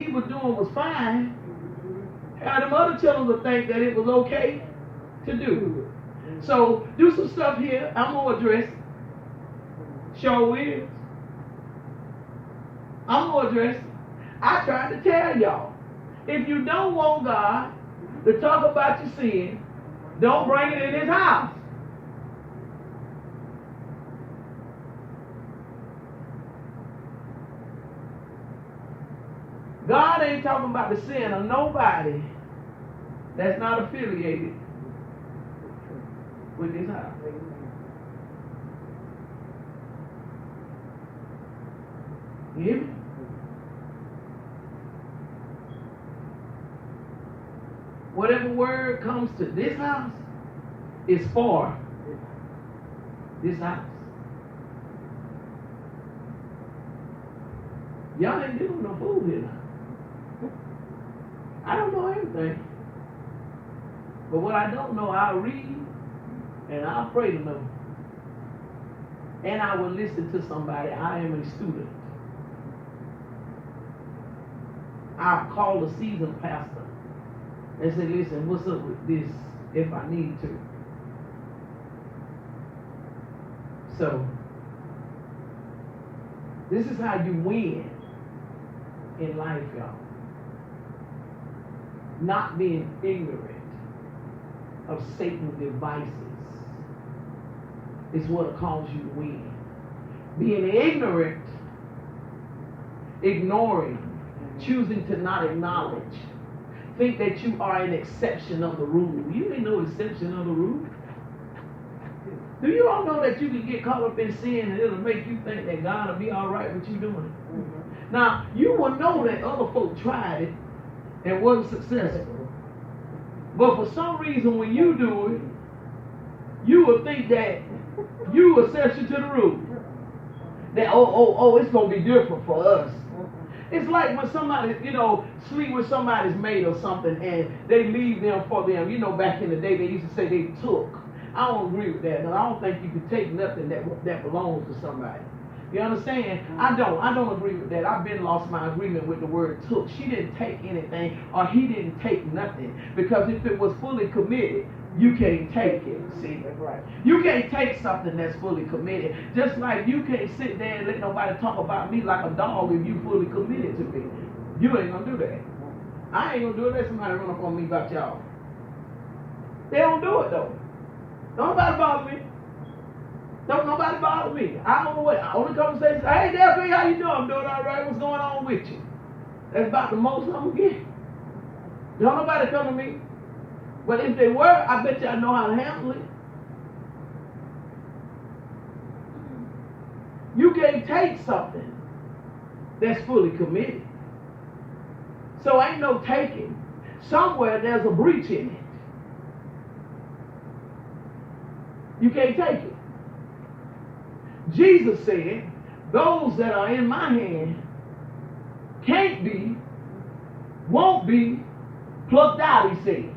he was doing was fine, how them other children would think that it was okay to do. So do some stuff here. I'm gonna address. Show is. I'm gonna address. I tried to tell y'all. If you don't want God to talk about your sin, don't bring it in his house. God ain't talking about the sin of nobody that's not affiliated with this house. You hear me? Whatever word comes to this house is for this house. Y'all ain't doing no fool here now. I don't know everything. But what I don't know, I'll read and I'll pray to know. And I will listen to somebody. I am a student. I'll call a seasoned pastor and say, listen, what's up with this if I need to? So, this is how you win in life, y'all. Not being ignorant of Satan's devices is what will cause you to win. Being ignorant, ignoring, choosing to not acknowledge, think that you are an exception of the rule. You ain't no exception of the rule. Do you all know that you can get caught up in sin and it'll make you think that God will be all right with you doing it? Mm-hmm. Now, you will know that other folk tried it and wasn't successful. But for some reason, when you do it, you will think that you exception to the rule. That, it's going to be different for us. It's like when somebody, sleep with somebody's mate or something and they leave them for them. Back in the day, they used to say they took. I don't agree with that. I don't think you can take nothing that belongs to somebody. You understand? I don't agree with that. I've been lost my agreement with the word took. She didn't take anything or he didn't take nothing. Because if it was fully committed, you can't take it. See? That's right. You can't take something that's fully committed. Just like you can't sit there and let nobody talk about me like a dog if you fully committed to me. You ain't gonna do that. I ain't gonna do it. Let somebody run up on me about y'all. They don't do it though. Don't nobody bother me. Don't nobody bother me. I don't know what. Only conversation. Hey, Delphi, how you doing? I'm doing all right. What's going on with you? That's about the most I'm gonna get. Don't nobody come to me. But if they were, I bet you I know how to handle it. You can't take something that's fully committed. So ain't no taking. Somewhere there's a breach in it. You can't take it. Jesus said, those that are in my hand can't be, won't be plucked out, he said.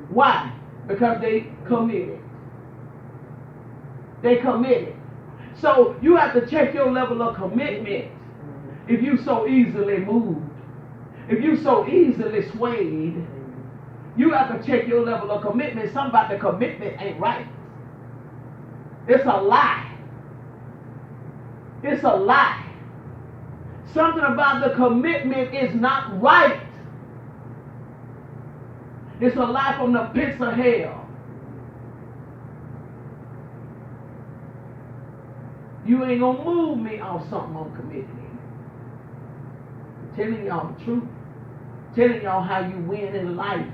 Why? Because they committed. They committed. So you have to check your level of commitment. If you so easily moved, if you so easily swayed, you have to check your level of commitment. Something about the commitment ain't right. It's a lie. It's a lie. Something about the commitment is not right. It's a lie from the pits of hell. You ain't gonna move me off something I'm committed in. I'm telling y'all the truth. Telling y'all how you win in life.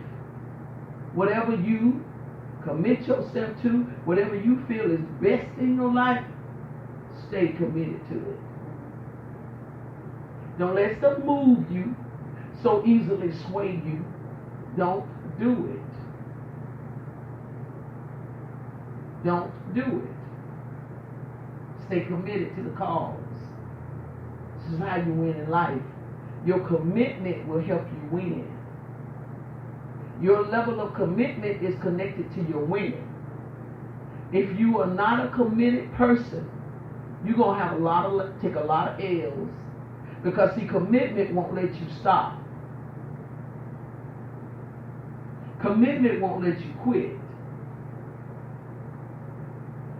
Whatever you commit yourself to, whatever you feel is best in your life, stay committed to it. Don't let stuff move you, so easily sway you. Don't do it. Don't do it. Stay committed to the cause. This is how you win in life. Your commitment will help you win. Your level of commitment is connected to your winning. If you are not a committed person, you're going to have take a lot of L's. Because, see, commitment won't let you stop. Commitment won't let you quit.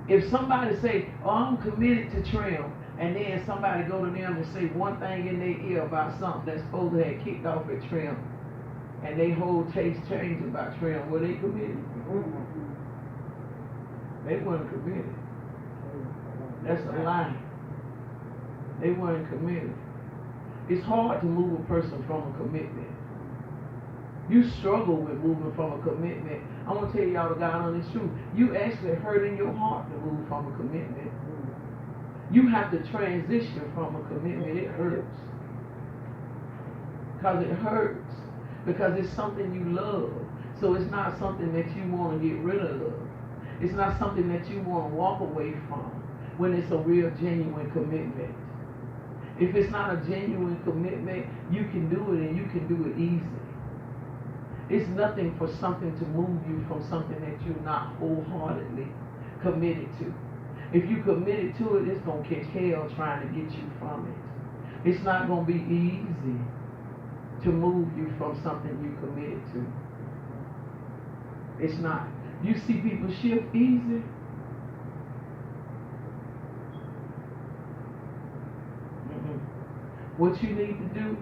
If somebody say, oh, I'm committed to trim, and then somebody go to them and say one thing in their ear about something that's supposed to have kicked off at trim, and they whole taste change about trim, were they committed? They weren't committed. That's a lie. They weren't committed. It's hard to move a person from a commitment. You struggle with moving from a commitment. I'm going to tell y'all the God honest truth. You actually hurt in your heart to move from a commitment. You have to transition from a commitment. It hurts. Because it hurts. Because it's something you love. So it's not something that you want to get rid of. It's not something that you want to walk away from when it's a real, genuine commitment. If it's not a genuine commitment, you can do it and you can do it easy. It's nothing for something to move you from something that you're not wholeheartedly committed to. If you committed to it, it's going to catch hell trying to get you from it. It's not going to be easy to move you from something you committed to. It's not. You see people shift easy. What you need to do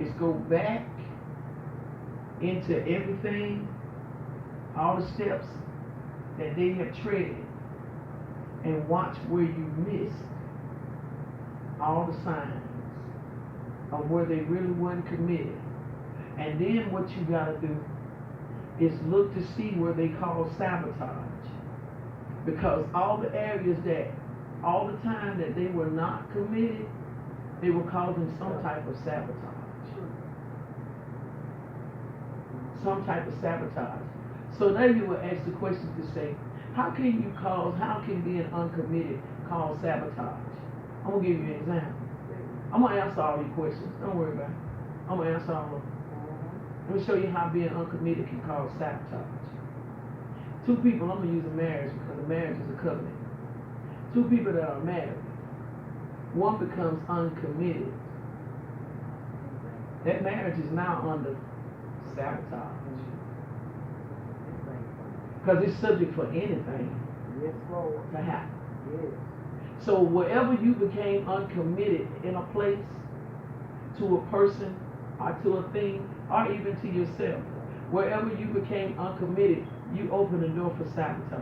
is go back into everything, all the steps that they have treaded, and watch where you missed all the signs of where they really weren't committed. And then what you got to do is look to see where they cause sabotage. Because all the areas that, all the time that they were not committed, they were causing some type of sabotage. Some type of sabotage. So now you will ask the question to say, how can being uncommitted cause sabotage? I'm going to give you an example. I'm going to answer all your questions. Don't worry about it. I'm going to answer all of them. Let me show you how being uncommitted can cause sabotage. Two people, I'm going to use a marriage because a marriage is a covenant. Two people that are married. One becomes uncommitted. That marriage is now under sabotage. Because it's subject for anything to happen. So wherever you became uncommitted in a place, to a person, or to a thing, or even to yourself, wherever you became uncommitted, you open the door for sabotage.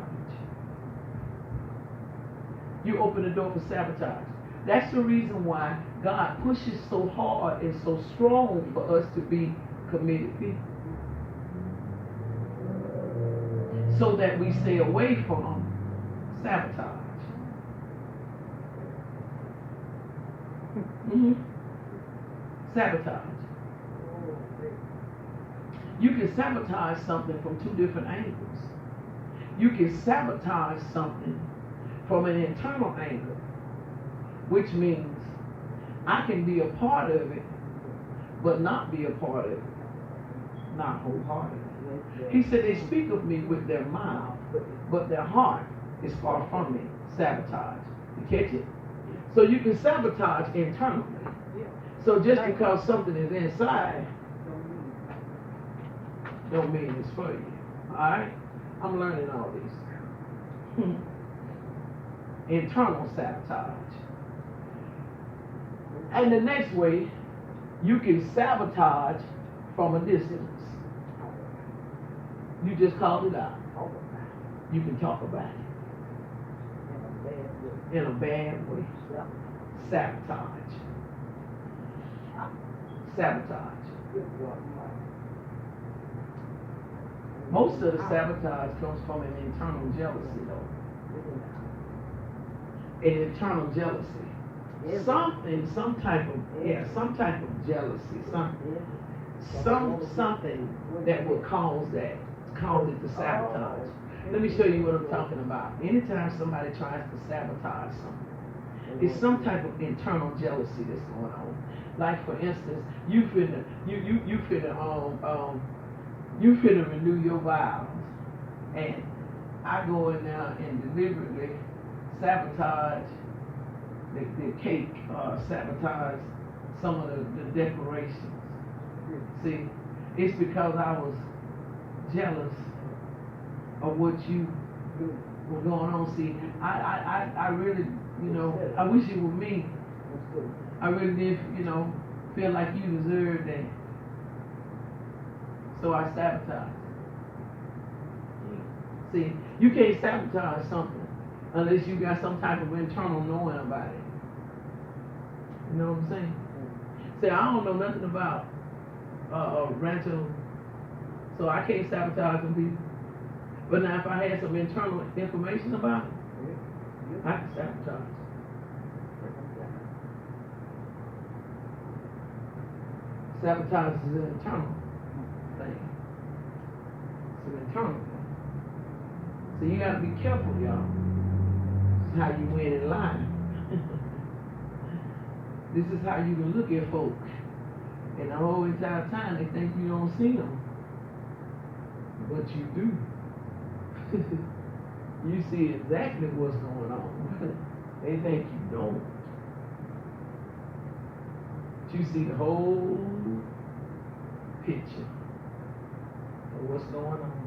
You open the door for sabotage. That's the reason why God pushes so hard and so strong for us to be committed people. So that we stay away from sabotage. Sabotage. You can sabotage something from two different angles. You can sabotage something from an internal angle, which means I can be a part of it, but not be a part of it, not wholeheartedly. He said they speak of me with their mouth, but their heart is far from me. Sabotage. You catch it? So you can sabotage internally. So just because something is inside, don't mean it's for you. Alright? I'm learning all this. Internal sabotage. And the next way, you can sabotage from a distance. You just called it out. You can talk about it. In a bad way. Sabotage. Sabotage. Most of the sabotage comes from an internal jealousy, though. An internal jealousy. Some type of jealousy. Something that will cause it to sabotage. Let me show you what I'm talking about. Anytime somebody tries to sabotage something, it's some type of internal jealousy that's going on. Like for instance, you finna renew your vows, and I go in there and deliberately sabotage the cake, sabotage some of the decorations. See, it's because I was jealous of what you were going on. See, I really, I wish it were me. I really did, feel like you deserved that. So I sabotaged. See, you can't sabotage something unless you got some type of internal knowing about it. You know what I'm saying? Say, I don't know nothing about rental, so I can't sabotage some people. But now if I had some internal information about it, I can sabotage. Sabotage is an internal thing. It's an internal thing. So you gotta be careful, y'all. This is how you win in life. This is how you can look at folk. And the whole entire time they think you don't see them. But you do. You see exactly what's going on. They think you don't. But you see the whole picture of what's going on.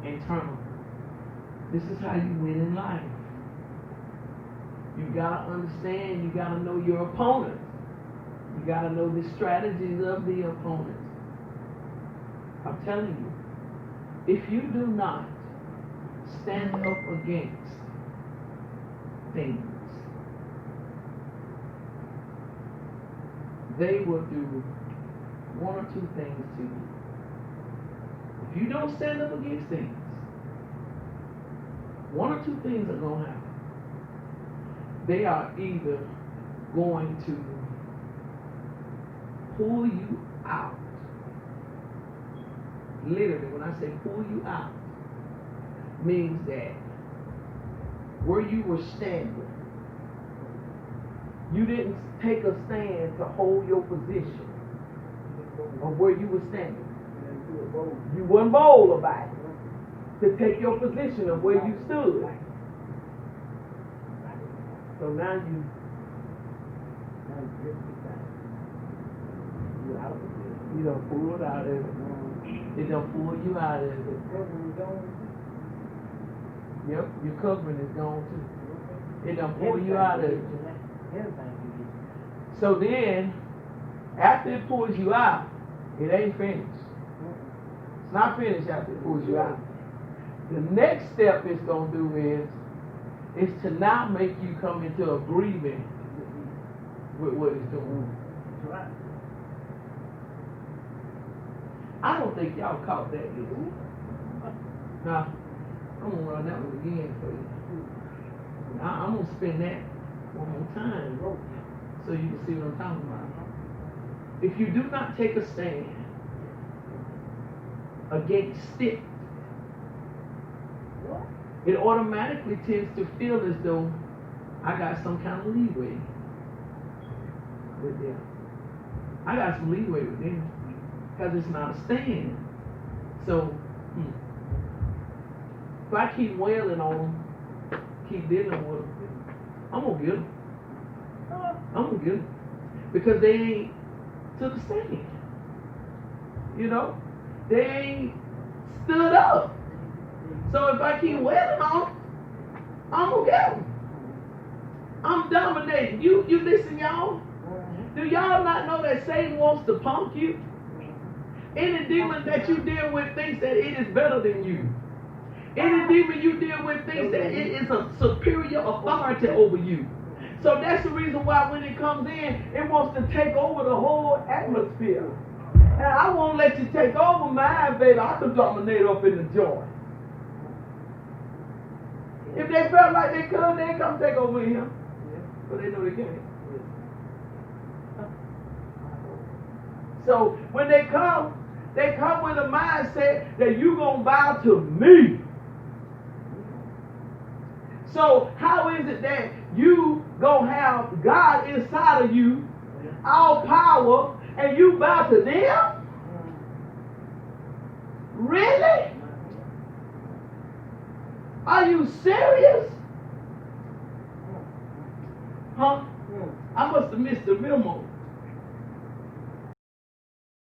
Internal. This is how you win in life. You gotta understand, you gotta know your opponent. You gotta know the strategies of the opponent. I'm telling you, if you do not stand up against things, they will do one or two things to you. If you don't stand up against things, one or two things are going to happen. They are either going to pull you out. Literally, when I say pull you out, means that where you were standing, you didn't take a stand to hold your position of where you were standing. You weren't bold about it to take your position of where you stood. So now you don't pull it out of it. It don't pull you out of it. Yep, your covering is gone too. It don't pull you out of it. So then, after it pulls you out, it ain't finished. It's not finished after it pulls you out. The next step it's going to do is to now make you come into agreement with what it's doing. I don't think y'all caught that yet. Now, I'm going to run that one again for you. I'm going to spin that one more time so you can see what I'm talking about. If you do not take a stand against it, it automatically tends to feel as though I got some kind of leeway with them. I got some leeway with them because it's not a stand. So, if I keep wailing on them, keep dealing with them, I'm going to get them. I'm going to get them. Because they ain't to the stand. You know? They ain't stood up. So if I keep wailing on them, I'm going to get them. I'm dominating. You listen, y'all? Do y'all not know that Satan wants to punk you? Any demon that you deal with thinks that it is better than you. Any demon you deal with thinks that it is a superior authority over you. So that's the reason why when it comes in, it wants to take over the whole atmosphere. And I won't let you take over mine, baby. I can dominate up in the joint. If they felt like they could, they'd come take over him. But they know they can't. So when they come with a mindset that you're going to bow to me. So how is it that you going to have God inside of you, all power, and you bow to them? Really? Are you serious? Huh? I must have missed the memo.